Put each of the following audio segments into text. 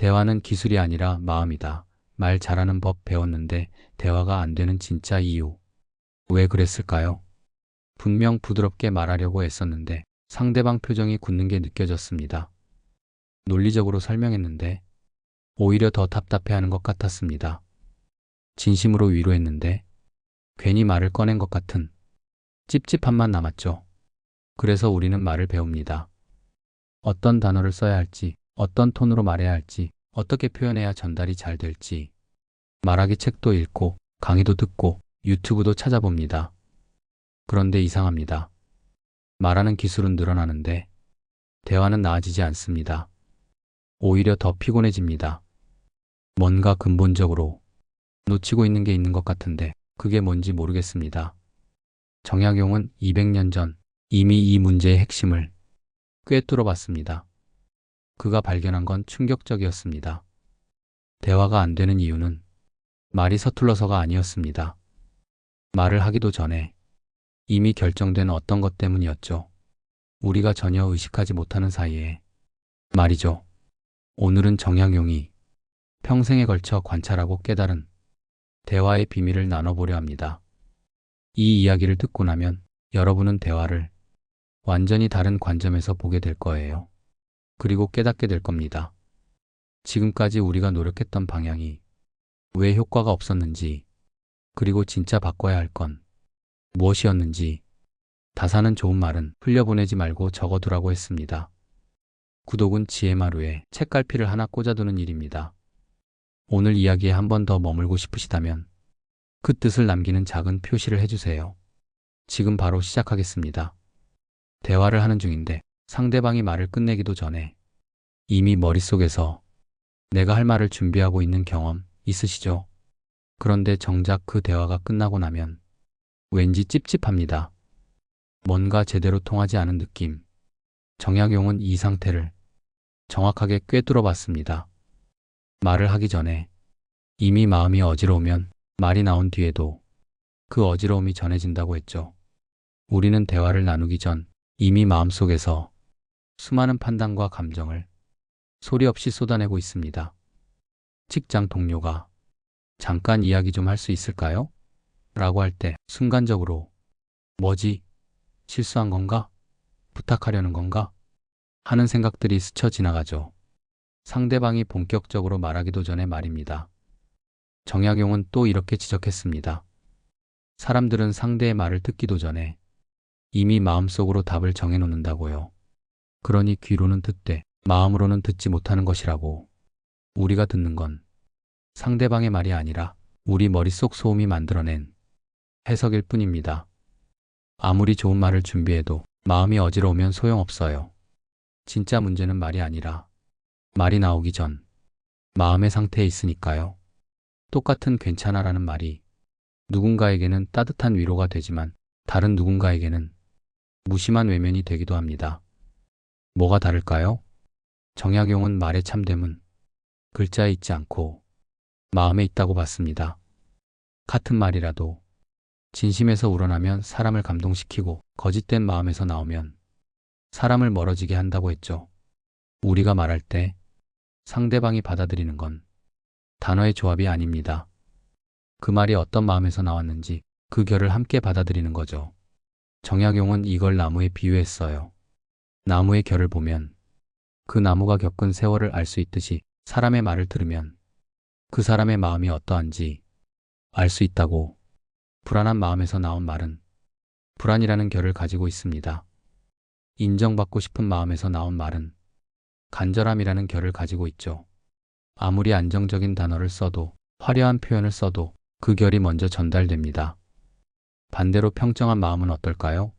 대화는 기술이 아니라 마음이다. 말 잘하는 법 배웠는데 대화가 안 되는 진짜 이유. 왜 그랬을까요? 분명 부드럽게 말하려고 애썼는데 상대방 표정이 굳는 게 느껴졌습니다. 논리적으로 설명했는데 오히려 더 답답해하는 것 같았습니다. 진심으로 위로했는데 괜히 말을 꺼낸 것 같은 찝찝함만 남았죠. 그래서 우리는 말을 배웁니다. 어떤 단어를 써야 할지, 어떤 톤으로 말해야 할지, 어떻게 표현해야 전달이 잘 될지. 말하기 책도 읽고, 강의도 듣고, 유튜브도 찾아봅니다. 그런데 이상합니다. 말하는 기술은 늘어나는데, 대화는 나아지지 않습니다. 오히려 더 피곤해집니다. 뭔가 근본적으로 놓치고 있는 게 있는 것 같은데, 그게 뭔지 모르겠습니다. 정약용은 200년 전 이미 이 문제의 핵심을 꿰뚫어 봤습니다. 그가 발견한 건 충격적이었습니다. 대화가 안 되는 이유는 말이 서툴러서가 아니었습니다. 말을 하기도 전에 이미 결정된 어떤 것 때문이었죠. 우리가 전혀 의식하지 못하는 사이에 말이죠. 오늘은 정약용이 평생에 걸쳐 관찰하고 깨달은 대화의 비밀을 나눠보려 합니다. 이 이야기를 듣고 나면 여러분은 대화를 완전히 다른 관점에서 보게 될 거예요. 그리고 깨닫게 될 겁니다. 지금까지 우리가 노력했던 방향이 왜 효과가 없었는지, 그리고 진짜 바꿔야 할 건 무엇이었는지. 다사는 좋은 말은 흘려보내지 말고 적어두라고 했습니다. 구독은 지혜마루에 책갈피를 하나 꽂아두는 일입니다. 오늘 이야기에 한 번 더 머물고 싶으시다면 그 뜻을 남기는 작은 표시를 해주세요. 지금 바로 시작하겠습니다. 대화를 하는 중인데 상대방이 말을 끝내기도 전에 이미 머릿속에서 내가 할 말을 준비하고 있는 경험 있으시죠? 그런데 정작 그 대화가 끝나고 나면 왠지 찝찝합니다. 뭔가 제대로 통하지 않은 느낌. 정약용은 이 상태를 정확하게 꿰뚫어 봤습니다. 말을 하기 전에 이미 마음이 어지러우면 말이 나온 뒤에도 그 어지러움이 전해진다고 했죠. 우리는 대화를 나누기 전 이미 마음속에서 수많은 판단과 감정을 소리 없이 쏟아내고 있습니다. 직장 동료가 잠깐 이야기 좀 할 수 있을까요? 라고 할 때 순간적으로 뭐지? 실수한 건가? 부탁하려는 건가? 하는 생각들이 스쳐 지나가죠. 상대방이 본격적으로 말하기도 전에 말입니다. 정약용은 또 이렇게 지적했습니다. 사람들은 상대의 말을 듣기도 전에 이미 마음속으로 답을 정해놓는다고요. 그러니 귀로는 듣되 마음으로는 듣지 못하는 것이라고. 우리가 듣는 건 상대방의 말이 아니라 우리 머릿속 소음이 만들어낸 해석일 뿐입니다. 아무리 좋은 말을 준비해도 마음이 어지러우면 소용없어요. 진짜 문제는 말이 아니라 말이 나오기 전 마음의 상태에 있으니까요. 똑같은 괜찮아라는 말이 누군가에게는 따뜻한 위로가 되지만 다른 누군가에게는 무심한 외면이 되기도 합니다. 뭐가 다를까요? 정약용은 말의 참됨은 글자에 있지 않고 마음에 있다고 봤습니다. 같은 말이라도 진심에서 우러나면 사람을 감동시키고 거짓된 마음에서 나오면 사람을 멀어지게 한다고 했죠. 우리가 말할 때 상대방이 받아들이는 건 단어의 조합이 아닙니다. 그 말이 어떤 마음에서 나왔는지 그 결을 함께 받아들이는 거죠. 정약용은 이걸 나무에 비유했어요. 나무의 결을 보면 그 나무가 겪은 세월을 알 수 있듯이 사람의 말을 들으면 그 사람의 마음이 어떠한지 알 수 있다고. 불안한 마음에서 나온 말은 불안이라는 결을 가지고 있습니다. 인정받고 싶은 마음에서 나온 말은 간절함이라는 결을 가지고 있죠. 아무리 안정적인 단어를 써도 화려한 표현을 써도 그 결이 먼저 전달됩니다. 반대로 평정한 마음은 어떨까요?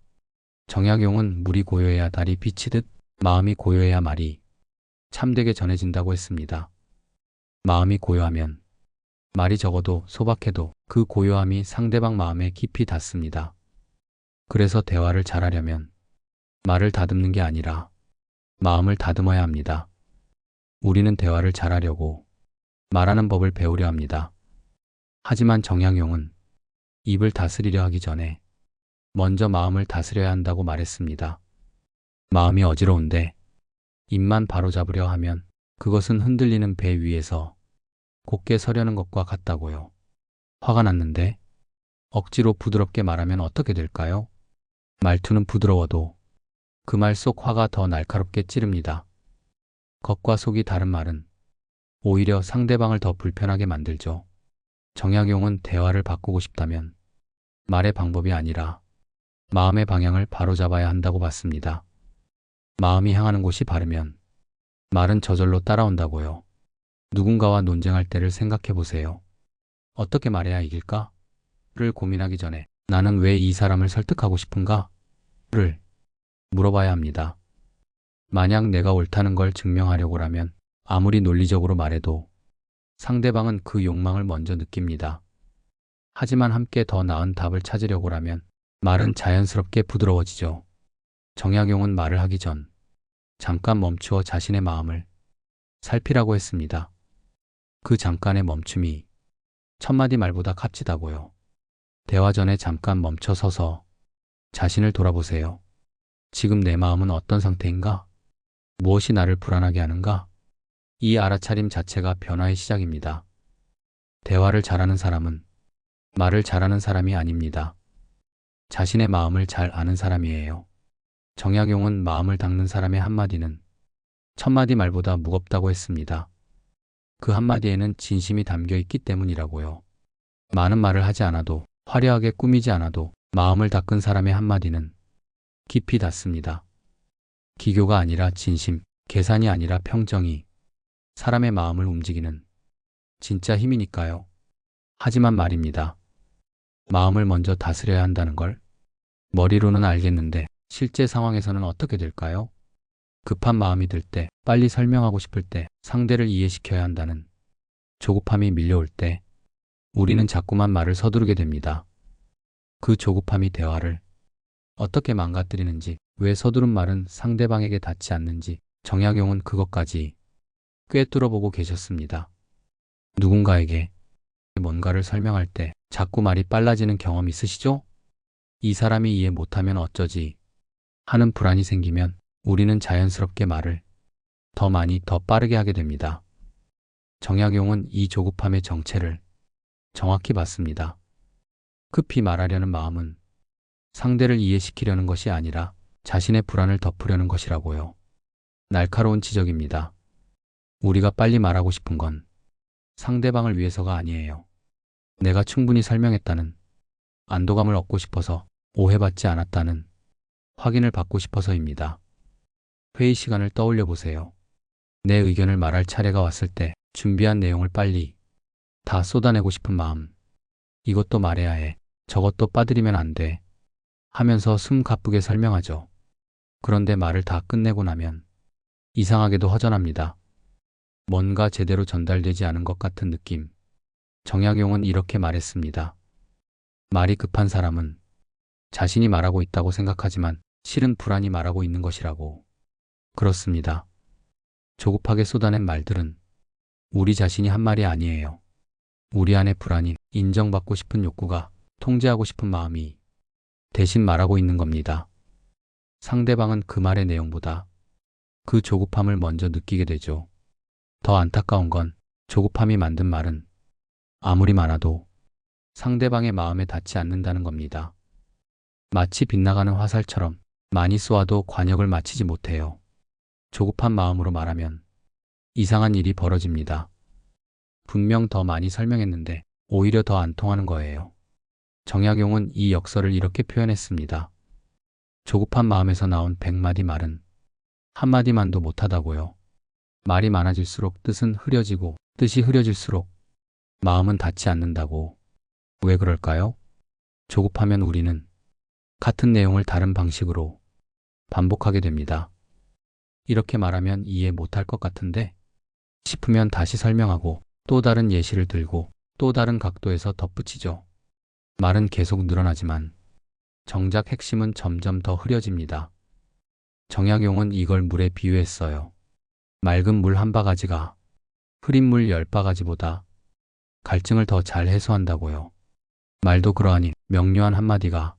정약용은 물이 고요해야 달이 비치듯 마음이 고요해야 말이 참되게 전해진다고 했습니다. 마음이 고요하면 말이 적어도 소박해도 그 고요함이 상대방 마음에 깊이 닿습니다. 그래서 대화를 잘하려면 말을 다듬는 게 아니라 마음을 다듬어야 합니다. 우리는 대화를 잘하려고 말하는 법을 배우려 합니다. 하지만 정약용은 입을 다스리려 하기 전에 먼저 마음을 다스려야 한다고 말했습니다. 마음이 어지러운데 입만 바로잡으려 하면 그것은 흔들리는 배 위에서 곧게 서려는 것과 같다고요. 화가 났는데 억지로 부드럽게 말하면 어떻게 될까요? 말투는 부드러워도 그 말 속 화가 더 날카롭게 찌릅니다. 겉과 속이 다른 말은 오히려 상대방을 더 불편하게 만들죠. 정약용은 대화를 바꾸고 싶다면 말의 방법이 아니라 마음의 방향을 바로잡아야 한다고 봤습니다. 마음이 향하는 곳이 바르면 말은 저절로 따라온다고요. 누군가와 논쟁할 때를 생각해 보세요. 어떻게 말해야 이길까? 를 고민하기 전에 나는 왜 이 사람을 설득하고 싶은가? 를 물어봐야 합니다. 만약 내가 옳다는 걸 증명하려고라면 아무리 논리적으로 말해도 상대방은 그 욕망을 먼저 느낍니다. 하지만 함께 더 나은 답을 찾으려고라면 말은 자연스럽게 부드러워지죠. 정약용은 말을 하기 전 잠깐 멈추어 자신의 마음을 살피라고 했습니다. 그 잠깐의 멈춤이 첫마디 말보다 값지다고요. 대화 전에 잠깐 멈춰 서서 자신을 돌아보세요. 지금 내 마음은 어떤 상태인가? 무엇이 나를 불안하게 하는가? 이 알아차림 자체가 변화의 시작입니다. 대화를 잘하는 사람은 말을 잘하는 사람이 아닙니다. 자신의 마음을 잘 아는 사람이에요. 정약용은 마음을 닦는 사람의 한마디는 천마디 말보다 무겁다고 했습니다. 그 한마디에는 진심이 담겨 있기 때문이라고요. 많은 말을 하지 않아도, 화려하게 꾸미지 않아도 마음을 닦은 사람의 한마디는 깊이 닿습니다. 기교가 아니라 진심, 계산이 아니라 평정이 사람의 마음을 움직이는 진짜 힘이니까요. 하지만 말입니다. 마음을 먼저 다스려야 한다는 걸 머리로는 알겠는데 실제 상황에서는 어떻게 될까요? 급한 마음이 들 때, 빨리 설명하고 싶을 때, 상대를 이해시켜야 한다는 조급함이 밀려올 때 우리는 자꾸만 말을 서두르게 됩니다. 그 조급함이 대화를 어떻게 망가뜨리는지, 왜 서두른 말은 상대방에게 닿지 않는지 정약용은 그것까지 꿰뚫어보고 계셨습니다. 누군가에게 뭔가를 설명할 때 자꾸 말이 빨라지는 경험 있으시죠? 이 사람이 이해 못하면 어쩌지 하는 불안이 생기면 우리는 자연스럽게 말을 더 많이 더 빠르게 하게 됩니다. 정약용은 이 조급함의 정체를 정확히 봤습니다. 급히 말하려는 마음은 상대를 이해시키려는 것이 아니라 자신의 불안을 덮으려는 것이라고요. 날카로운 지적입니다. 우리가 빨리 말하고 싶은 건 상대방을 위해서가 아니에요. 내가 충분히 설명했다는 안도감을 얻고 싶어서, 오해받지 않았다는 확인을 받고 싶어서입니다. 회의 시간을 떠올려 보세요. 내 의견을 말할 차례가 왔을 때 준비한 내용을 빨리 다 쏟아내고 싶은 마음. 이것도 말해야 해. 저것도 빠뜨리면 안 돼. 하면서 숨 가쁘게 설명하죠. 그런데 말을 다 끝내고 나면 이상하게도 허전합니다. 뭔가 제대로 전달되지 않은 것 같은 느낌. 정약용은 이렇게 말했습니다. 말이 급한 사람은 자신이 말하고 있다고 생각하지만 실은 불안이 말하고 있는 것이라고. 그렇습니다. 조급하게 쏟아낸 말들은 우리 자신이 한 말이 아니에요. 우리 안의 불안이, 인정받고 싶은 욕구가, 통제하고 싶은 마음이 대신 말하고 있는 겁니다. 상대방은 그 말의 내용보다 그 조급함을 먼저 느끼게 되죠. 더 안타까운 건 조급함이 만든 말은 아무리 많아도 상대방의 마음에 닿지 않는다는 겁니다. 마치 빗나가는 화살처럼 많이 쏘아도 관역을 맞히지 못해요. 조급한 마음으로 말하면 이상한 일이 벌어집니다. 분명 더 많이 설명했는데 오히려 더 안 통하는 거예요. 정약용은 이 역설을 이렇게 표현했습니다. 조급한 마음에서 나온 100마디 말은 한마디만도 못하다고요. 말이 많아질수록 뜻은 흐려지고, 뜻이 흐려질수록 마음은 닿지 않는다고. 왜 그럴까요? 조급하면 우리는 같은 내용을 다른 방식으로 반복하게 됩니다. 이렇게 말하면 이해 못할 것 같은데 싶으면 다시 설명하고, 또 다른 예시를 들고, 또 다른 각도에서 덧붙이죠. 말은 계속 늘어나지만 정작 핵심은 점점 더 흐려집니다. 정약용은 이걸 물에 비유했어요. 맑은 물 한 바가지가 흐린 물 10바가지보다 갈증을 더 잘 해소한다고요. 말도 그러하니 명료한 한마디가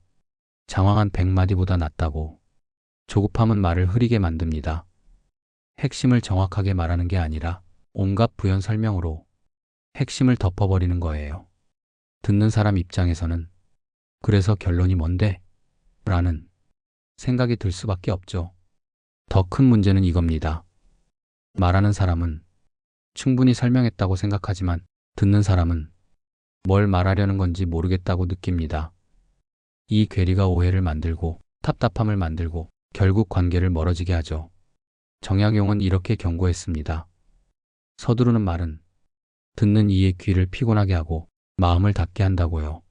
장황한 100마디보다 낫다고. 조급함은 말을 흐리게 만듭니다. 핵심을 정확하게 말하는 게 아니라 온갖 부연 설명으로 핵심을 덮어버리는 거예요. 듣는 사람 입장에서는 그래서 결론이 뭔데? 라는 생각이 들 수밖에 없죠. 더 큰 문제는 이겁니다. 말하는 사람은 충분히 설명했다고 생각하지만 듣는 사람은 뭘 말하려는 건지 모르겠다고 느낍니다. 이 괴리가 오해를 만들고 답답함을 만들고 결국 관계를 멀어지게 하죠. 정약용은 이렇게 경고했습니다. 서두르는 말은 듣는 이의 귀를 피곤하게 하고 마음을 닫게 한다고요.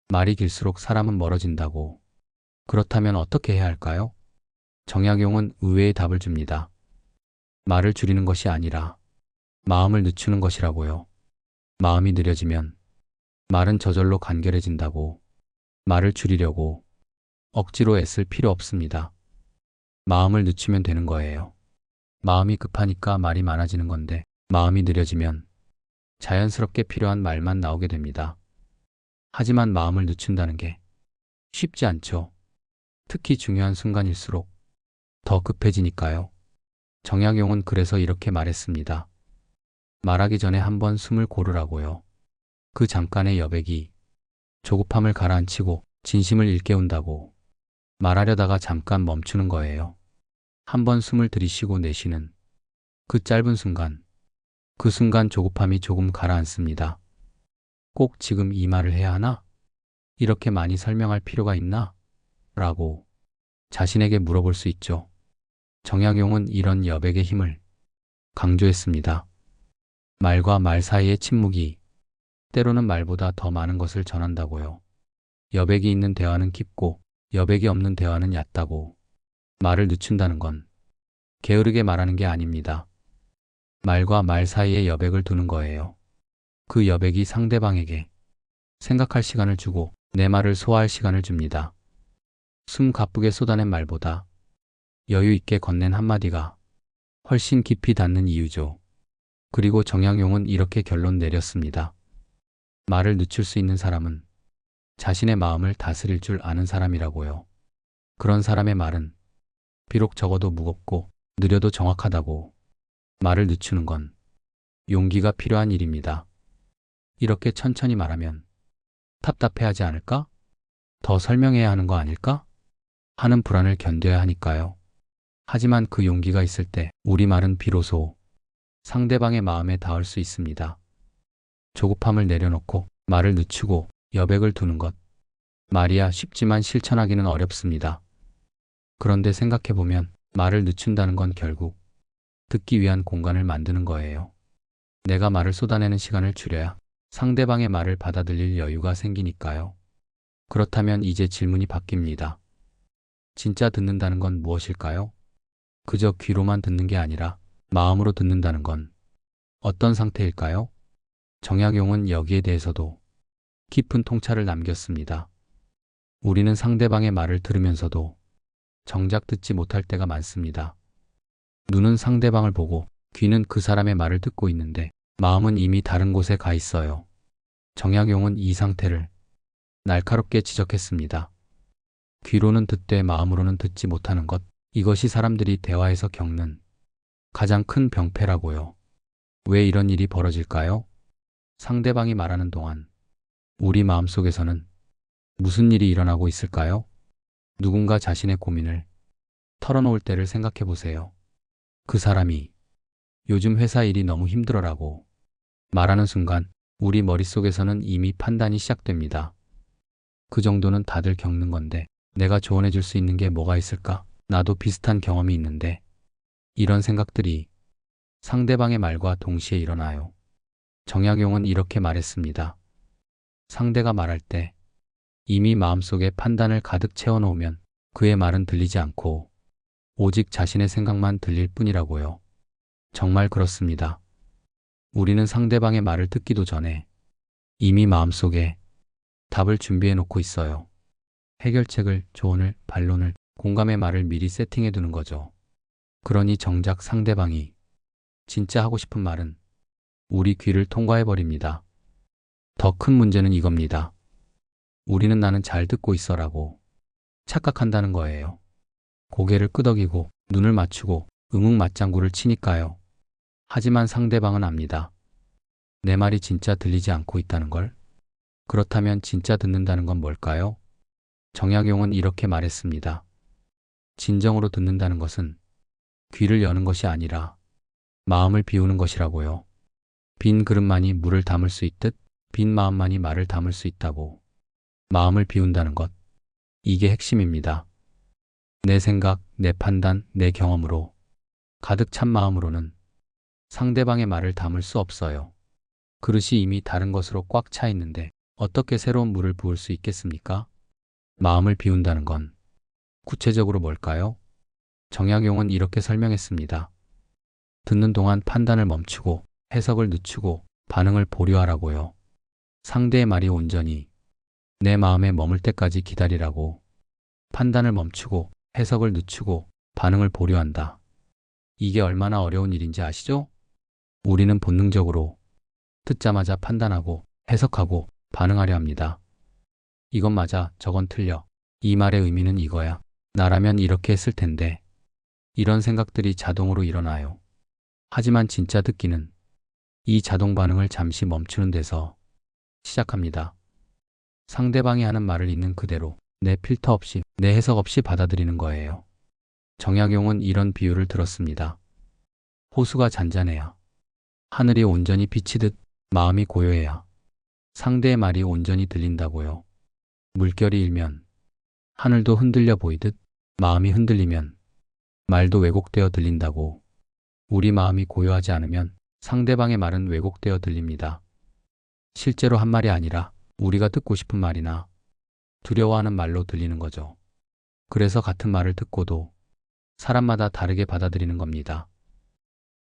말이 길수록 사람은 멀어진다고. 그렇다면 어떻게 해야 할까요? 정약용은 의외의 답을 줍니다. 말을 줄이는 것이 아니라 마음을 늦추는 것이라고요. 마음이 느려지면 말은 저절로 간결해진다고. 말을 줄이려고 억지로 애쓸 필요 없습니다. 마음을 늦추면 되는 거예요. 마음이 급하니까 말이 많아지는 건데 마음이 느려지면 자연스럽게 필요한 말만 나오게 됩니다. 하지만 마음을 늦춘다는 게 쉽지 않죠. 특히 중요한 순간일수록 더 급해지니까요. 정약용은 그래서 이렇게 말했습니다. 말하기 전에 한번 숨을 고르라고요. 그 잠깐의 여백이 조급함을 가라앉히고 진심을 일깨운다고. 말하려다가 잠깐 멈추는 거예요. 한번 숨을 들이쉬고 내쉬는 그 짧은 순간, 그 순간 조급함이 조금 가라앉습니다. 꼭 지금 이 말을 해야 하나? 이렇게 많이 설명할 필요가 있나? 라고 자신에게 물어볼 수 있죠. 정약용은 이런 여백의 힘을 강조했습니다. 말과 말 사이의 침묵이 때로는 말보다 더 많은 것을 전한다고요. 여백이 있는 대화는 깊고 여백이 없는 대화는 얕다고. 말을 늦춘다는 건 게으르게 말하는 게 아닙니다. 말과 말 사이에 여백을 두는 거예요. 그 여백이 상대방에게 생각할 시간을 주고 내 말을 소화할 시간을 줍니다. 숨 가쁘게 쏟아낸 말보다 여유 있게 건넨 한마디가 훨씬 깊이 닿는 이유죠. 그리고 정약용은 이렇게 결론 내렸습니다. 말을 늦출 수 있는 사람은 자신의 마음을 다스릴 줄 아는 사람이라고요. 그런 사람의 말은 비록 적어도 무겁고 느려도 정확하다고. 말을 늦추는 건 용기가 필요한 일입니다. 이렇게 천천히 말하면 답답해하지 않을까? 더 설명해야 하는 거 아닐까? 하는 불안을 견뎌야 하니까요. 하지만 그 용기가 있을 때 우리 말은 비로소 상대방의 마음에 닿을 수 있습니다. 조급함을 내려놓고 말을 늦추고 여백을 두는 것. 말이야 쉽지만 실천하기는 어렵습니다. 그런데 생각해보면 말을 늦춘다는 건 결국 듣기 위한 공간을 만드는 거예요. 내가 말을 쏟아내는 시간을 줄여야 상대방의 말을 받아들일 여유가 생기니까요. 그렇다면 이제 질문이 바뀝니다. 진짜 듣는다는 건 무엇일까요? 그저 귀로만 듣는 게 아니라 마음으로 듣는다는 건 어떤 상태일까요? 정약용은 여기에 대해서도 깊은 통찰을 남겼습니다. 우리는 상대방의 말을 들으면서도 정작 듣지 못할 때가 많습니다. 눈은 상대방을 보고 귀는 그 사람의 말을 듣고 있는데 마음은 이미 다른 곳에 가 있어요. 정약용은 이 상태를 날카롭게 지적했습니다. 귀로는 듣되 마음으로는 듣지 못하는 것, 이것이 사람들이 대화에서 겪는 가장 큰 병폐라고요. 왜 이런 일이 벌어질까요? 상대방이 말하는 동안 우리 마음속에서는 무슨 일이 일어나고 있을까요? 누군가 자신의 고민을 털어놓을 때를 생각해 보세요. 그 사람이 요즘 회사 일이 너무 힘들어라고 말하는 순간 우리 머릿속에서는 이미 판단이 시작됩니다. 그 정도는 다들 겪는 건데 내가 조언해 줄 수 있는 게 뭐가 있을까? 나도 비슷한 경험이 있는데. 이런 생각들이 상대방의 말과 동시에 일어나요. 정약용은 이렇게 말했습니다. 상대가 말할 때 이미 마음속에 판단을 가득 채워놓으면 그의 말은 들리지 않고 오직 자신의 생각만 들릴 뿐이라고요. 정말 그렇습니다. 우리는 상대방의 말을 듣기도 전에 이미 마음속에 답을 준비해 놓고 있어요. 해결책을, 조언을, 반론을, 공감의 말을 미리 세팅해 두는 거죠. 그러니 정작 상대방이 진짜 하고 싶은 말은 우리 귀를 통과해 버립니다. 더 큰 문제는 이겁니다. 우리는 나는 잘 듣고 있어라고 착각한다는 거예요. 고개를 끄덕이고 눈을 맞추고 응응 맞장구를 치니까요. 하지만 상대방은 압니다. 내 말이 진짜 들리지 않고 있다는 걸. 그렇다면 진짜 듣는다는 건 뭘까요? 정약용은 이렇게 말했습니다. 진정으로 듣는다는 것은 귀를 여는 것이 아니라 마음을 비우는 것이라고요. 빈 그릇만이 물을 담을 수 있듯 빈 마음만이 말을 담을 수 있다고. 마음을 비운다는 것. 이게 핵심입니다. 내 생각, 내 판단, 내 경험으로 가득 찬 마음으로는 상대방의 말을 담을 수 없어요. 그릇이 이미 다른 것으로 꽉 차 있는데 어떻게 새로운 물을 부을 수 있겠습니까? 마음을 비운다는 건 구체적으로 뭘까요? 정약용은 이렇게 설명했습니다. 듣는 동안 판단을 멈추고 해석을 늦추고 반응을 보류하라고요. 상대의 말이 온전히 내 마음에 머물 때까지 기다리라고. 판단을 멈추고 해석을 늦추고 반응을 보류한다. 이게 얼마나 어려운 일인지 아시죠? 우리는 본능적으로 듣자마자 판단하고 해석하고 반응하려 합니다. 이건 맞아, 저건 틀려. 이 말의 의미는 이거야. 나라면 이렇게 했을 텐데. 이런 생각들이 자동으로 일어나요. 하지만 진짜 듣기는 이 자동 반응을 잠시 멈추는 데서 시작합니다. 상대방이 하는 말을 있는 그대로 내 필터 없이, 내 해석 없이 받아들이는 거예요. 정약용은 이런 비유를 들었습니다. 호수가 잔잔해야, 하늘이 온전히 비치듯 마음이 고요해야 상대의 말이 온전히 들린다고요. 물결이 일면 하늘도 흔들려 보이듯 마음이 흔들리면 말도 왜곡되어 들린다고. 우리 마음이 고요하지 않으면 상대방의 말은 왜곡되어 들립니다. 실제로 한 말이 아니라 우리가 듣고 싶은 말이나 두려워하는 말로 들리는 거죠. 그래서 같은 말을 듣고도 사람마다 다르게 받아들이는 겁니다.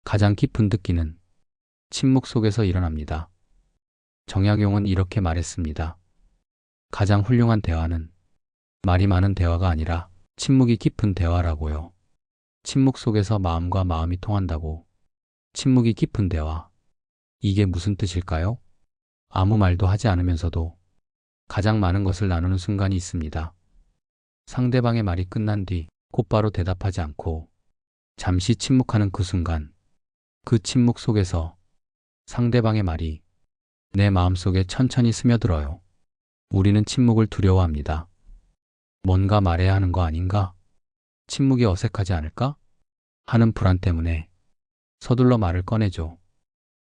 가장 깊은 듣기는 침묵 속에서 일어납니다. 정약용은 이렇게 말했습니다. 가장 훌륭한 대화는 말이 많은 대화가 아니라 침묵이 깊은 대화라고요. 침묵 속에서 마음과 마음이 통한다고. 침묵이 깊은 대화. 이게 무슨 뜻일까요? 아무 말도 하지 않으면서도 가장 많은 것을 나누는 순간이 있습니다. 상대방의 말이 끝난 뒤 곧바로 대답하지 않고 잠시 침묵하는 그 순간, 그 침묵 속에서 상대방의 말이 내 마음속에 천천히 스며들어요. 우리는 침묵을 두려워합니다. 뭔가 말해야 하는 거 아닌가? 침묵이 어색하지 않을까? 하는 불안 때문에 서둘러 말을 꺼내죠.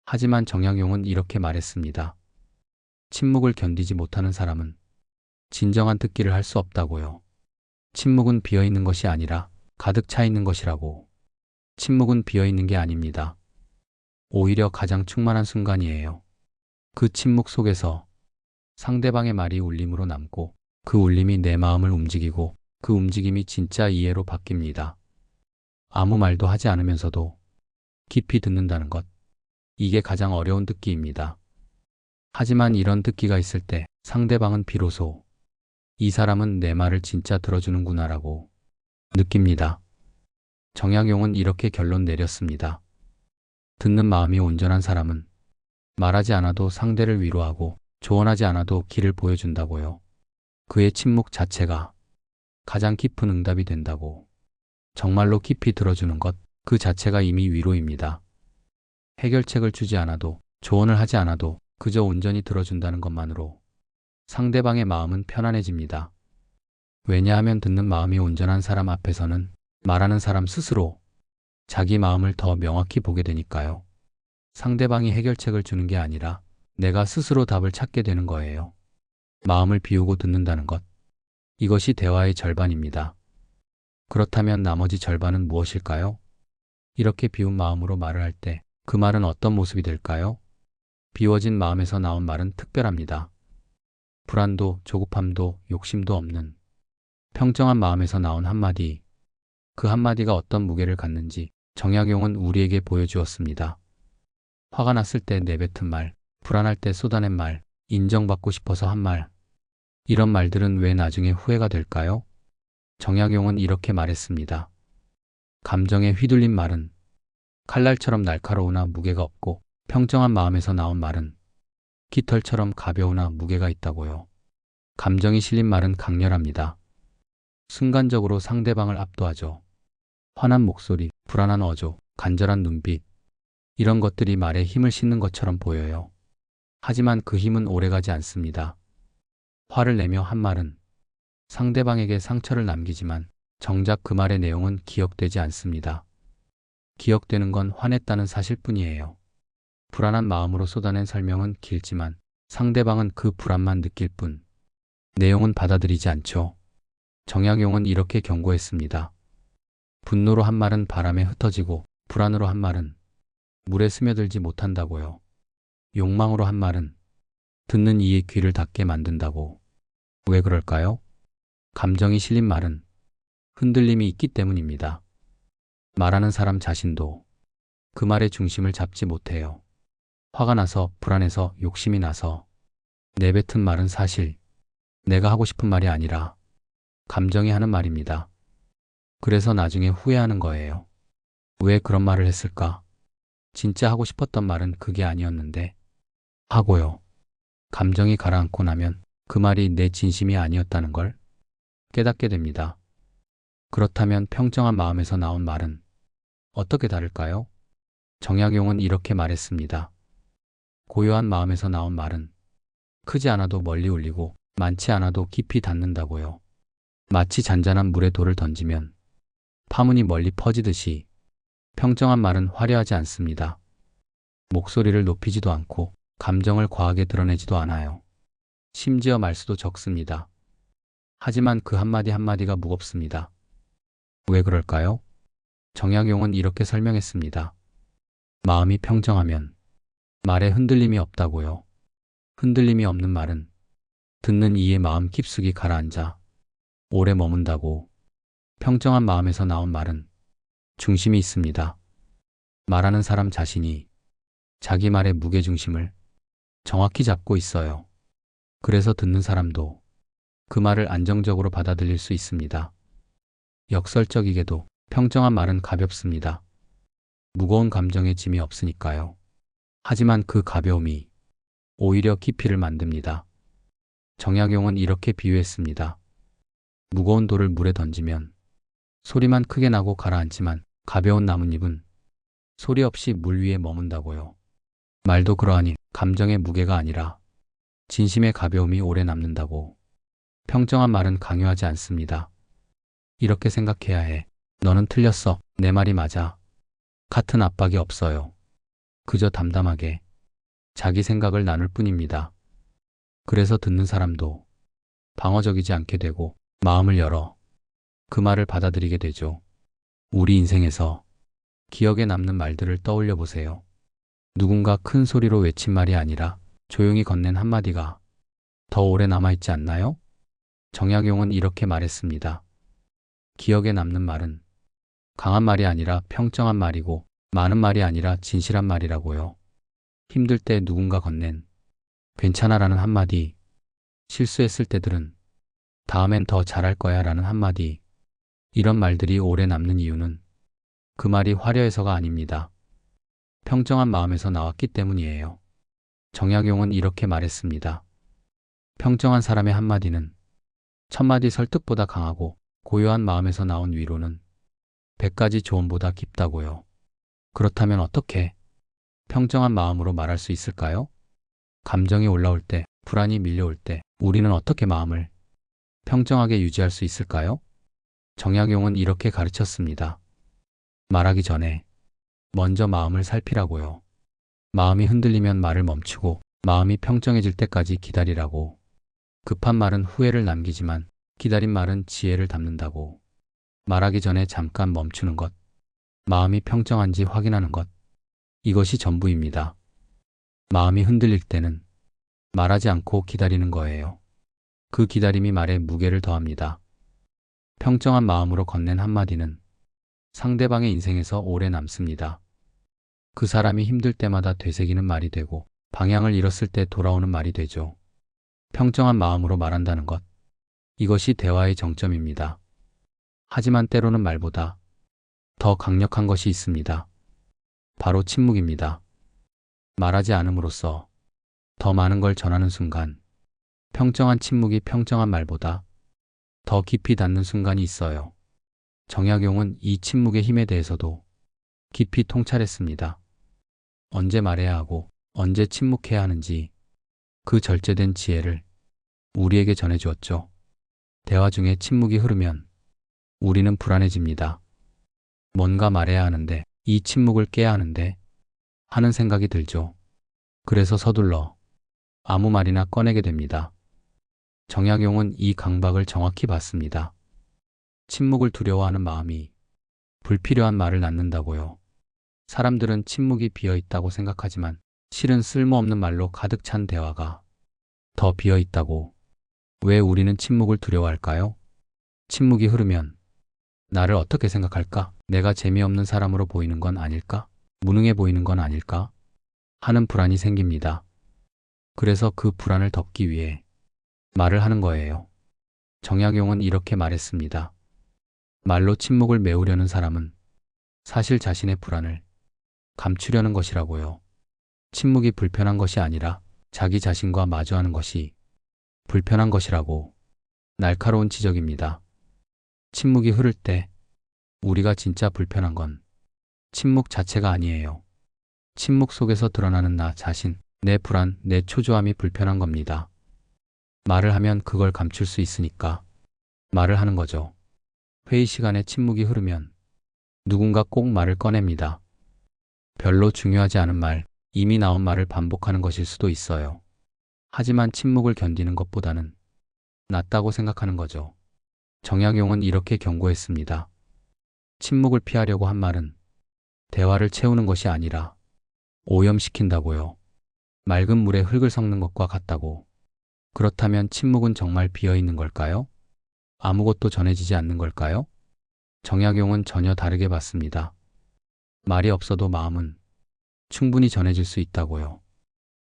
하지만 정약용은 이렇게 말했습니다. 침묵을 견디지 못하는 사람은 진정한 듣기를 할 수 없다고요. 침묵은 비어있는 것이 아니라 가득 차 있는 것이라고. 침묵은 비어있는 게 아닙니다. 오히려 가장 충만한 순간이에요. 그 침묵 속에서 상대방의 말이 울림으로 남고 그 울림이 내 마음을 움직이고 그 움직임이 진짜 이해로 바뀝니다. 아무 말도 하지 않으면서도 깊이 듣는다는 것. 이게 가장 어려운 듣기입니다. 하지만 이런 듣기가 있을 때 상대방은 비로소 이 사람은 내 말을 진짜 들어주는구나라고 느낍니다. 정약용은 이렇게 결론 내렸습니다. 듣는 마음이 온전한 사람은 말하지 않아도 상대를 위로하고 조언하지 않아도 길을 보여준다고요. 그의 침묵 자체가 가장 깊은 응답이 된다고. 정말로 깊이 들어주는 것, 그 자체가 이미 위로입니다. 해결책을 주지 않아도, 조언을 하지 않아도 그저 온전히 들어준다는 것만으로 상대방의 마음은 편안해집니다. 왜냐하면 듣는 마음이 온전한 사람 앞에서는 말하는 사람 스스로 자기 마음을 더 명확히 보게 되니까요. 상대방이 해결책을 주는 게 아니라 내가 스스로 답을 찾게 되는 거예요. 마음을 비우고 듣는다는 것. 이것이 대화의 절반입니다. 그렇다면 나머지 절반은 무엇일까요? 이렇게 비운 마음으로 말을 할 때 그 말은 어떤 모습이 될까요? 비워진 마음에서 나온 말은 특별합니다. 불안도, 조급함도, 욕심도 없는 평정한 마음에서 나온 한마디. 그 한마디가 어떤 무게를 갖는지 정약용은 우리에게 보여주었습니다. 화가 났을 때 내뱉은 말, 불안할 때 쏟아낸 말, 인정받고 싶어서 한 말. 이런 말들은 왜 나중에 후회가 될까요? 정약용은 이렇게 말했습니다. 감정에 휘둘린 말은 칼날처럼 날카로우나 무게가 없고 평정한 마음에서 나온 말은 깃털처럼 가벼우나 무게가 있다고요. 감정이 실린 말은 강렬합니다. 순간적으로 상대방을 압도하죠. 화난 목소리, 불안한 어조, 간절한 눈빛, 이런 것들이 말에 힘을 싣는 것처럼 보여요. 하지만 그 힘은 오래가지 않습니다. 화를 내며 한 말은 상대방에게 상처를 남기지만 정작 그 말의 내용은 기억되지 않습니다. 기억되는 건 화냈다는 사실뿐이에요. 불안한 마음으로 쏟아낸 설명은 길지만 상대방은 그 불안만 느낄 뿐 내용은 받아들이지 않죠. 정약용은 이렇게 경고했습니다. 분노로 한 말은 바람에 흩어지고 불안으로 한 말은 물에 스며들지 못한다고요. 욕망으로 한 말은 듣는 이의 귀를 닫게 만든다고. 왜 그럴까요? 감정이 실린 말은 흔들림이 있기 때문입니다. 말하는 사람 자신도 그 말의 중심을 잡지 못해요. 화가 나서, 불안해서, 욕심이 나서 내뱉은 말은 사실 내가 하고 싶은 말이 아니라 감정이 하는 말입니다. 그래서 나중에 후회하는 거예요. 왜 그런 말을 했을까? 진짜 하고 싶었던 말은 그게 아니었는데 하고요. 감정이 가라앉고 나면 그 말이 내 진심이 아니었다는 걸 깨닫게 됩니다. 그렇다면 평정한 마음에서 나온 말은 어떻게 다를까요? 정약용은 이렇게 말했습니다. 고요한 마음에서 나온 말은 크지 않아도 멀리 울리고 많지 않아도 깊이 닿는다고요. 마치 잔잔한 물에 돌을 던지면 파문이 멀리 퍼지듯이 평정한 말은 화려하지 않습니다. 목소리를 높이지도 않고 감정을 과하게 드러내지도 않아요. 심지어 말수도 적습니다. 하지만 그 한마디 한마디가 무겁습니다. 왜 그럴까요? 정약용은 이렇게 설명했습니다. 마음이 평정하면 말에 흔들림이 없다고요. 흔들림이 없는 말은 듣는 이의 마음 깊숙이 가라앉아 오래 머문다고. 평정한 마음에서 나온 말은 중심이 있습니다. 말하는 사람 자신이 자기 말의 무게중심을 정확히 잡고 있어요. 그래서 듣는 사람도 그 말을 안정적으로 받아들일 수 있습니다. 역설적이게도 평정한 말은 가볍습니다. 무거운 감정에 짐이 없으니까요. 하지만 그 가벼움이 오히려 깊이를 만듭니다. 정약용은 이렇게 비유했습니다. 무거운 돌을 물에 던지면 소리만 크게 나고 가라앉지만 가벼운 나뭇잎은 소리 없이 물 위에 머문다고요. 말도 그러하니 감정의 무게가 아니라 진심의 가벼움이 오래 남는다고. 평정한 말은 강요하지 않습니다. 이렇게 생각해야 해. 너는 틀렸어. 내 말이 맞아. 같은 압박이 없어요. 그저 담담하게 자기 생각을 나눌 뿐입니다. 그래서 듣는 사람도 방어적이지 않게 되고 마음을 열어 그 말을 받아들이게 되죠. 우리 인생에서 기억에 남는 말들을 떠올려 보세요. 누군가 큰 소리로 외친 말이 아니라 조용히 건넨 한마디가 더 오래 남아있지 않나요? 정약용은 이렇게 말했습니다. 기억에 남는 말은 강한 말이 아니라 평정한 말이고 많은 말이 아니라 진실한 말이라고요. 힘들 때 누군가 건넨 괜찮아라는 한마디, 실수했을 때들은 다음엔 더 잘할 거야 라는 한마디, 이런 말들이 오래 남는 이유는 그 말이 화려해서가 아닙니다. 평정한 마음에서 나왔기 때문이에요. 정약용은 이렇게 말했습니다. 평정한 사람의 한마디는 천마디 설득보다 강하고 고요한 마음에서 나온 위로는 100가지 조언보다 깊다고요. 그렇다면 어떻게 평정한 마음으로 말할 수 있을까요? 감정이 올라올 때, 불안이 밀려올 때 우리는 어떻게 마음을 평정하게 유지할 수 있을까요? 정약용은 이렇게 가르쳤습니다. 말하기 전에 먼저 마음을 살피라고요. 마음이 흔들리면 말을 멈추고 마음이 평정해질 때까지 기다리라고. 급한 말은 후회를 남기지만 기다린 말은 지혜를 담는다고. 말하기 전에 잠깐 멈추는 것, 마음이 평정한지 확인하는 것, 이것이 전부입니다. 마음이 흔들릴 때는 말하지 않고 기다리는 거예요. 그 기다림이 말에 무게를 더합니다. 평정한 마음으로 건넨 한마디는 상대방의 인생에서 오래 남습니다. 그 사람이 힘들 때마다 되새기는 말이 되고 방향을 잃었을 때 돌아오는 말이 되죠. 평정한 마음으로 말한다는 것, 이것이 대화의 정점입니다. 하지만 때로는 말보다 더 강력한 것이 있습니다. 바로 침묵입니다. 말하지 않음으로써 더 많은 걸 전하는 순간, 평정한 침묵이 평정한 말보다 더 깊이 닿는 순간이 있어요. 정약용은 이 침묵의 힘에 대해서도 깊이 통찰했습니다. 언제 말해야 하고 언제 침묵해야 하는지 그 절제된 지혜를 우리에게 전해주었죠. 대화 중에 침묵이 흐르면 우리는 불안해집니다. 뭔가 말해야 하는데, 이 침묵을 깨야 하는데 하는 생각이 들죠. 그래서 서둘러 아무 말이나 꺼내게 됩니다. 정약용은 이 강박을 정확히 봤습니다. 침묵을 두려워하는 마음이 불필요한 말을 낳는다고요. 사람들은 침묵이 비어 있다고 생각하지만 실은 쓸모없는 말로 가득 찬 대화가 더 비어 있다고. 왜 우리는 침묵을 두려워할까요? 침묵이 흐르면 나를 어떻게 생각할까? 내가 재미없는 사람으로 보이는 건 아닐까? 무능해 보이는 건 아닐까? 하는 불안이 생깁니다. 그래서 그 불안을 덮기 위해 말을 하는 거예요. 정약용은 이렇게 말했습니다. 말로 침묵을 메우려는 사람은 사실 자신의 불안을 감추려는 것이라고요. 침묵이 불편한 것이 아니라 자기 자신과 마주하는 것이 불편한 것이라고. 날카로운 지적입니다. 침묵이 흐를 때 우리가 진짜 불편한 건 침묵 자체가 아니에요. 침묵 속에서 드러나는 나 자신, 내 불안, 내 초조함이 불편한 겁니다. 말을 하면 그걸 감출 수 있으니까 말을 하는 거죠. 회의 시간에 침묵이 흐르면 누군가 꼭 말을 꺼냅니다. 별로 중요하지 않은 말, 이미 나온 말을 반복하는 것일 수도 있어요. 하지만 침묵을 견디는 것보다는 낫다고 생각하는 거죠. 정약용은 이렇게 경고했습니다. 침묵을 피하려고 한 말은 대화를 채우는 것이 아니라 오염시킨다고요. 맑은 물에 흙을 섞는 것과 같다고. 그렇다면 침묵은 정말 비어 있는 걸까요? 아무것도 전해지지 않는 걸까요? 정약용은 전혀 다르게 봤습니다. 말이 없어도 마음은 충분히 전해질 수 있다고요.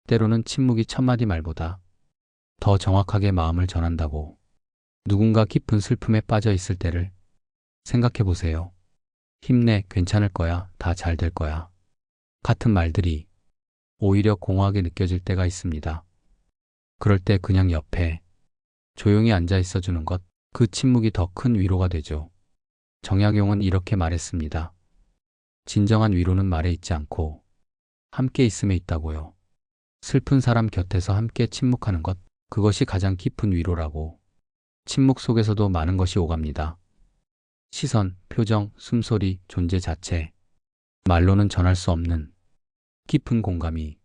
때로는 침묵이 천마디 말보다 더 정확하게 마음을 전한다고. 누군가 깊은 슬픔에 빠져 있을 때를 생각해 보세요. 힘내, 괜찮을 거야, 다 잘 될 거야. 같은 말들이 오히려 공허하게 느껴질 때가 있습니다. 그럴 때 그냥 옆에 조용히 앉아 있어 주는 것, 그 침묵이 더 큰 위로가 되죠. 정약용은 이렇게 말했습니다. 진정한 위로는 말에 있지 않고 함께 있음에 있다고요. 슬픈 사람 곁에서 함께 침묵하는 것, 그것이 가장 깊은 위로라고. 침묵 속에서도 많은 것이 오갑니다. 시선, 표정, 숨소리, 존재 자체. 말로는 전할 수 없는 깊은 공감이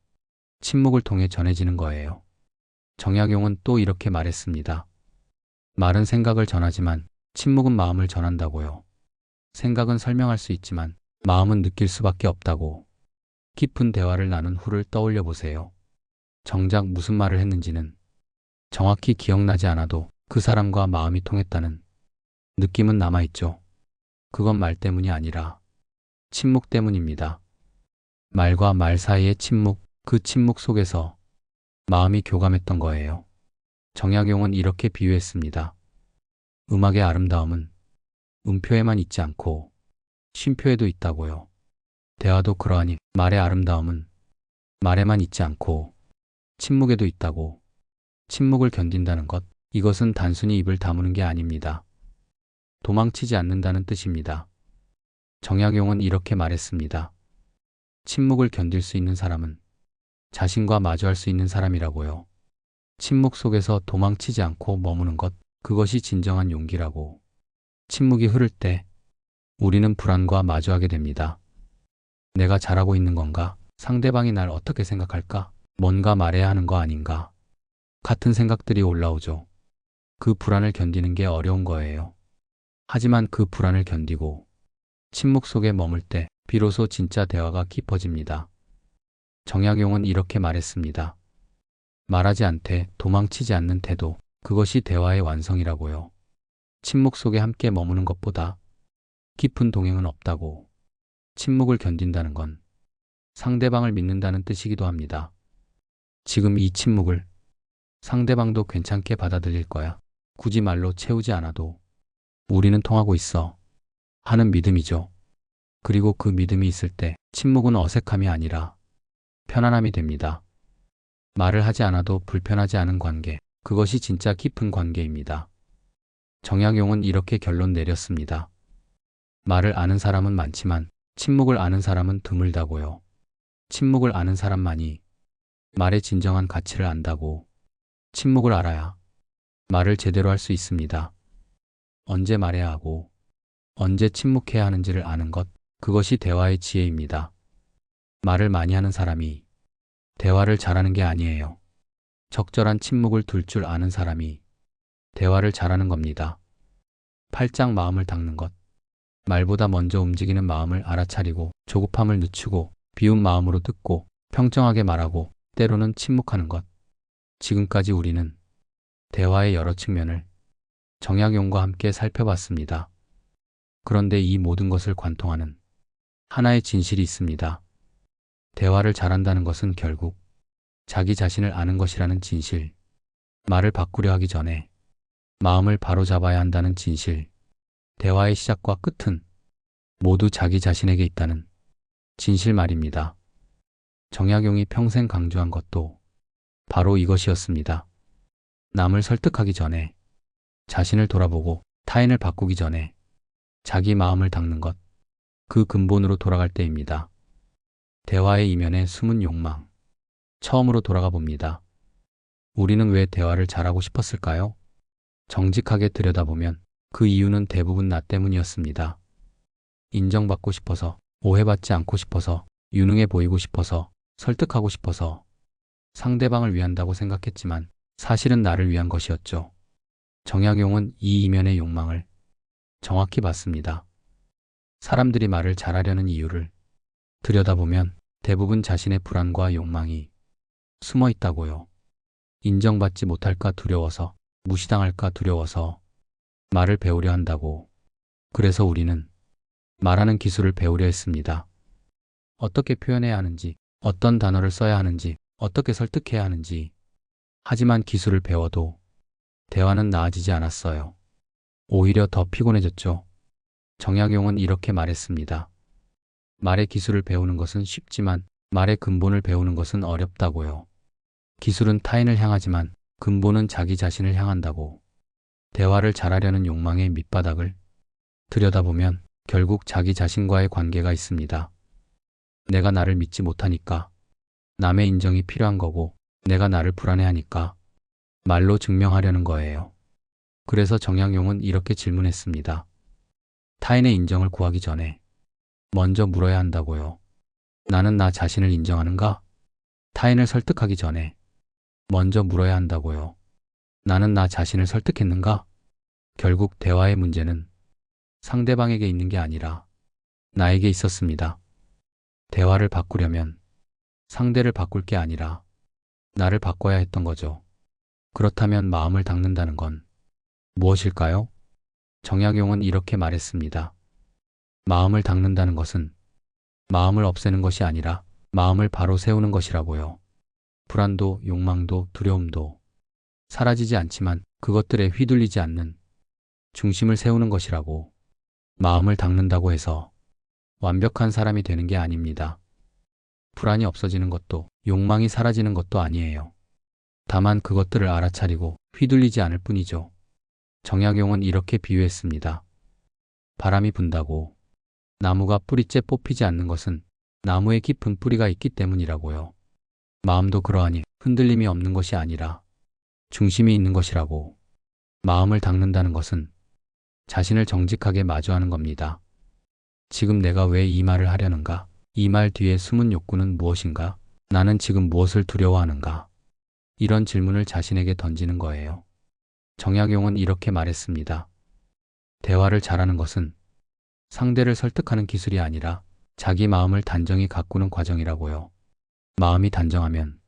침묵을 통해 전해지는 거예요. 정약용은 또 이렇게 말했습니다. 말은 생각을 전하지만 침묵은 마음을 전한다고요. 생각은 설명할 수 있지만 마음은 느낄 수밖에 없다고. 깊은 대화를 나눈 후를 떠올려 보세요. 정작 무슨 말을 했는지는 정확히 기억나지 않아도 그 사람과 마음이 통했다는 느낌은 남아있죠. 그건 말 때문이 아니라 침묵 때문입니다. 말과 말 사이의 침묵, 그 침묵 속에서 마음이 교감했던 거예요. 정약용은 이렇게 비유했습니다. 음악의 아름다움은 음표에만 있지 않고 쉼표에도 있다고요. 대화도 그러하니 말의 아름다움은 말에만 있지 않고 침묵에도 있다고. 침묵을 견딘다는 것, 이것은 단순히 입을 다무는 게 아닙니다. 도망치지 않는다는 뜻입니다. 정약용은 이렇게 말했습니다. 침묵을 견딜 수 있는 사람은 자신과 마주할 수 있는 사람이라고요. 침묵 속에서 도망치지 않고 머무는 것, 그것이 진정한 용기라고. 침묵이 흐를 때 우리는 불안과 마주하게 됩니다. 내가 잘하고 있는 건가? 상대방이 날 어떻게 생각할까? 뭔가 말해야 하는 거 아닌가? 같은 생각들이 올라오죠. 그 불안을 견디는 게 어려운 거예요. 하지만 그 불안을 견디고 침묵 속에 머물 때 비로소 진짜 대화가 깊어집니다. 정약용은 이렇게 말했습니다. 말하지 않되 도망치지 않는 태도, 그것이 대화의 완성이라고요. 침묵 속에 함께 머무는 것보다 깊은 동행은 없다고. 침묵을 견딘다는 건 상대방을 믿는다는 뜻이기도 합니다. 지금 이 침묵을 상대방도 괜찮게 받아들일 거야. 굳이 말로 채우지 않아도 우리는 통하고 있어. 하는 믿음이죠. 그리고 그 믿음이 있을 때 침묵은 어색함이 아니라 편안함이 됩니다. 말을 하지 않아도 불편하지 않은 관계, 그것이 진짜 깊은 관계입니다. 정약용은 이렇게 결론 내렸습니다. 말을 아는 사람은 많지만 침묵을 아는 사람은 드물다고요. 침묵을 아는 사람만이 말의 진정한 가치를 안다고. 침묵을 알아야 말을 제대로 할 수 있습니다. 언제 말해야 하고 언제 침묵해야 하는지를 아는 것, 그것이 대화의 지혜입니다. 말을 많이 하는 사람이 대화를 잘하는 게 아니에요. 적절한 침묵을 둘 줄 아는 사람이 대화를 잘하는 겁니다. 8장 마음을 닦는 것. 말보다 먼저 움직이는 마음을 알아차리고 조급함을 늦추고 비운 마음으로 듣고 평정하게 말하고 때로는 침묵하는 것. 지금까지 우리는 대화의 여러 측면을 정약용과 함께 살펴봤습니다. 그런데 이 모든 것을 관통하는 하나의 진실이 있습니다. 대화를 잘한다는 것은 결국 자기 자신을 아는 것이라는 진실. 말을 바꾸려 하기 전에 마음을 바로잡아야 한다는 진실. 대화의 시작과 끝은 모두 자기 자신에게 있다는 진실 말입니다. 정약용이 평생 강조한 것도 바로 이것이었습니다. 남을 설득하기 전에 자신을 돌아보고 타인을 바꾸기 전에 자기 마음을 닦는 것, 그 근본으로 돌아갈 때입니다. 대화의 이면에 숨은 욕망. 처음으로 돌아가 봅니다. 우리는 왜 대화를 잘하고 싶었을까요? 정직하게 들여다보면 그 이유는 대부분 나 때문이었습니다. 인정받고 싶어서, 오해받지 않고 싶어서, 유능해 보이고 싶어서, 설득하고 싶어서, 상대방을 위한다고 생각했지만 사실은 나를 위한 것이었죠. 정약용은 이 이면의 욕망을 정확히 봤습니다. 사람들이 말을 잘하려는 이유를 들여다보면 대부분 자신의 불안과 욕망이 숨어 있다고요. 인정받지 못할까 두려워서, 무시당할까 두려워서 말을 배우려 한다고. 그래서 우리는 말하는 기술을 배우려 했습니다. 어떻게 표현해야 하는지, 어떤 단어를 써야 하는지, 어떻게 설득해야 하는지. 하지만 기술을 배워도 대화는 나아지지 않았어요. 오히려 더 피곤해졌죠. 정약용은 이렇게 말했습니다. 말의 기술을 배우는 것은 쉽지만 말의 근본을 배우는 것은 어렵다고요. 기술은 타인을 향하지만 근본은 자기 자신을 향한다고. 대화를 잘하려는 욕망의 밑바닥을 들여다보면 결국 자기 자신과의 관계가 있습니다. 내가 나를 믿지 못하니까 남의 인정이 필요한 거고, 내가 나를 불안해하니까 말로 증명하려는 거예요. 그래서 정약용은 이렇게 질문했습니다. 타인의 인정을 구하기 전에 먼저 물어야 한다고요. 나는 나 자신을 인정하는가? 타인을 설득하기 전에 먼저 물어야 한다고요. 나는 나 자신을 설득했는가? 결국 대화의 문제는 상대방에게 있는 게 아니라 나에게 있었습니다. 대화를 바꾸려면 상대를 바꿀 게 아니라 나를 바꿔야 했던 거죠. 그렇다면 마음을 닦는다는 건 무엇일까요? 정약용은 이렇게 말했습니다. 마음을 닦는다는 것은 마음을 없애는 것이 아니라 마음을 바로 세우는 것이라고요. 불안도, 욕망도, 두려움도 사라지지 않지만 그것들에 휘둘리지 않는 중심을 세우는 것이라고. 마음을 닦는다고 해서 완벽한 사람이 되는 게 아닙니다. 불안이 없어지는 것도 욕망이 사라지는 것도 아니에요. 다만 그것들을 알아차리고 휘둘리지 않을 뿐이죠. 정약용은 이렇게 비유했습니다. 바람이 분다고 나무가 뿌리째 뽑히지 않는 것은 나무에 깊은 뿌리가 있기 때문이라고요. 마음도 그러하니 흔들림이 없는 것이 아니라 중심이 있는 것이라고. 마음을 닦는다는 것은 자신을 정직하게 마주하는 겁니다. 지금 내가 왜 이 말을 하려는가? 이 말 뒤에 숨은 욕구는 무엇인가? 나는 지금 무엇을 두려워하는가? 이런 질문을 자신에게 던지는 거예요. 정약용은 이렇게 말했습니다. 대화를 잘하는 것은 상대를 설득하는 기술이 아니라 자기 마음을 단정히 가꾸는 과정이라고요. 마음이 단정하면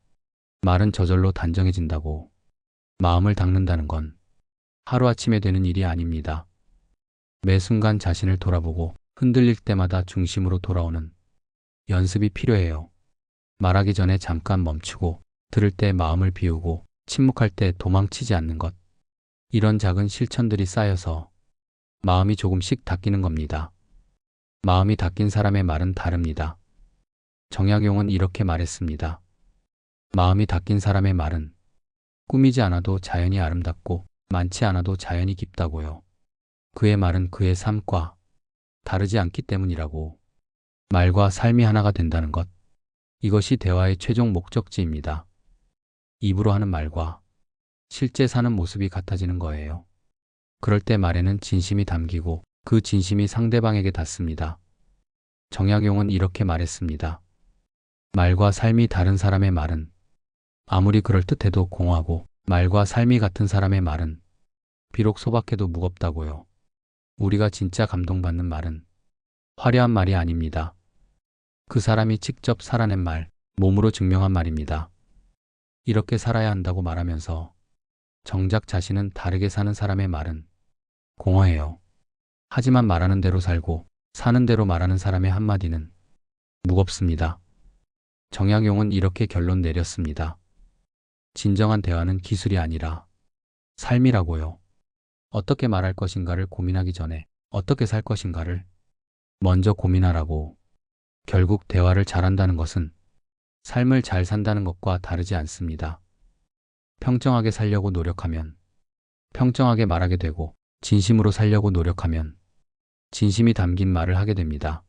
말은 저절로 단정해진다고. 마음을 닦는다는 건 하루아침에 되는 일이 아닙니다. 매 순간 자신을 돌아보고 흔들릴 때마다 중심으로 돌아오는 연습이 필요해요. 말하기 전에 잠깐 멈추고, 들을 때 마음을 비우고, 침묵할 때 도망치지 않는 것. 이런 작은 실천들이 쌓여서 마음이 조금씩 닦이는 겁니다. 마음이 닦인 사람의 말은 다릅니다. 정약용은 이렇게 말했습니다. 마음이 닦인 사람의 말은 꾸미지 않아도 자연히 아름답고 많지 않아도 자연히 깊다고요. 그의 말은 그의 삶과 다르지 않기 때문이라고. 말과 삶이 하나가 된다는 것. 이것이 대화의 최종 목적지입니다. 입으로 하는 말과 실제 사는 모습이 같아지는 거예요. 그럴 때 말에는 진심이 담기고 그 진심이 상대방에게 닿습니다. 정약용은 이렇게 말했습니다. 말과 삶이 다른 사람의 말은 아무리 그럴듯해도 공허하고 말과 삶이 같은 사람의 말은 비록 소박해도 무겁다고요. 우리가 진짜 감동받는 말은 화려한 말이 아닙니다. 그 사람이 직접 살아낸 말, 몸으로 증명한 말입니다. 이렇게 살아야 한다고 말하면서 정작 자신은 다르게 사는 사람의 말은 공허해요. 하지만 말하는 대로 살고 사는 대로 말하는 사람의 한마디는 무겁습니다. 정약용은 이렇게 결론 내렸습니다. 진정한 대화는 기술이 아니라 삶이라고요. 어떻게 말할 것인가를 고민하기 전에 어떻게 살 것인가를 먼저 고민하라고. 결국 대화를 잘한다는 것은 삶을 잘 산다는 것과 다르지 않습니다. 평정하게 살려고 노력하면 평정하게 말하게 되고 진심으로 살려고 노력하면 진심이 담긴 말을 하게 됩니다.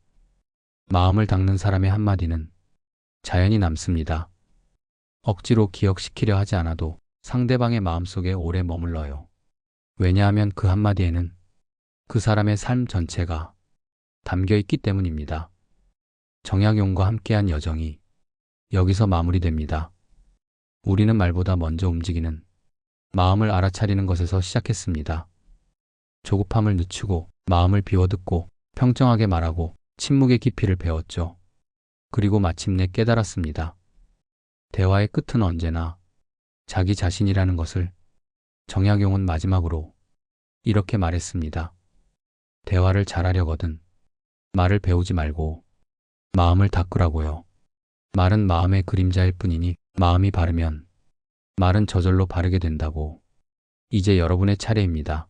마음을 닦는 사람의 한마디는 자연히 남습니다. 억지로 기억시키려 하지 않아도 상대방의 마음속에 오래 머물러요. 왜냐하면 그 한마디에는 그 사람의 삶 전체가 담겨 있기 때문입니다. 정약용과 함께한 여정이 여기서 마무리됩니다. 우리는 말보다 먼저 움직이는 마음을 알아차리는 것에서 시작했습니다. 조급함을 늦추고 마음을 비워듣고 평정하게 말하고 침묵의 깊이를 배웠죠. 그리고 마침내 깨달았습니다. 대화의 끝은 언제나 자기 자신이라는 것을. 정약용은 마지막으로 이렇게 말했습니다. 대화를 잘하려거든 말을 배우지 말고 마음을 닦으라고요. 말은 마음의 그림자일 뿐이니 마음이 바르면 말은 저절로 바르게 된다고. 이제 여러분의 차례입니다.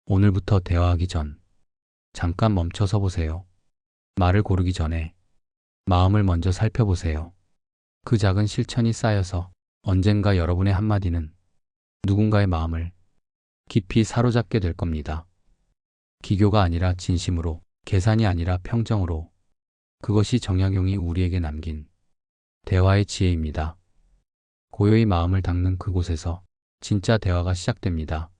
오늘부터 대화하기 전 잠깐 멈춰서 보세요. 말을 고르기 전에 마음을 먼저 살펴보세요. 그 작은 실천이 쌓여서 언젠가 여러분의 한마디는 누군가의 마음을 깊이 사로잡게 될 겁니다. 기교가 아니라 진심으로, 계산이 아니라 평정으로. 그것이 정약용이 우리에게 남긴 대화의 지혜입니다. 고요히 마음을 닦는 그곳에서 진짜 대화가 시작됩니다.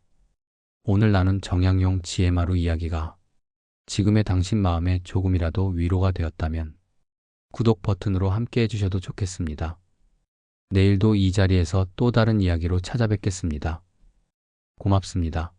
오늘 나눈 정약용 지혜마루 이야기가 지금의 당신 마음에 조금이라도 위로가 되었다면 구독 버튼으로 함께 해주셔도 좋겠습니다. 내일도 이 자리에서 또 다른 이야기로 찾아뵙겠습니다. 고맙습니다.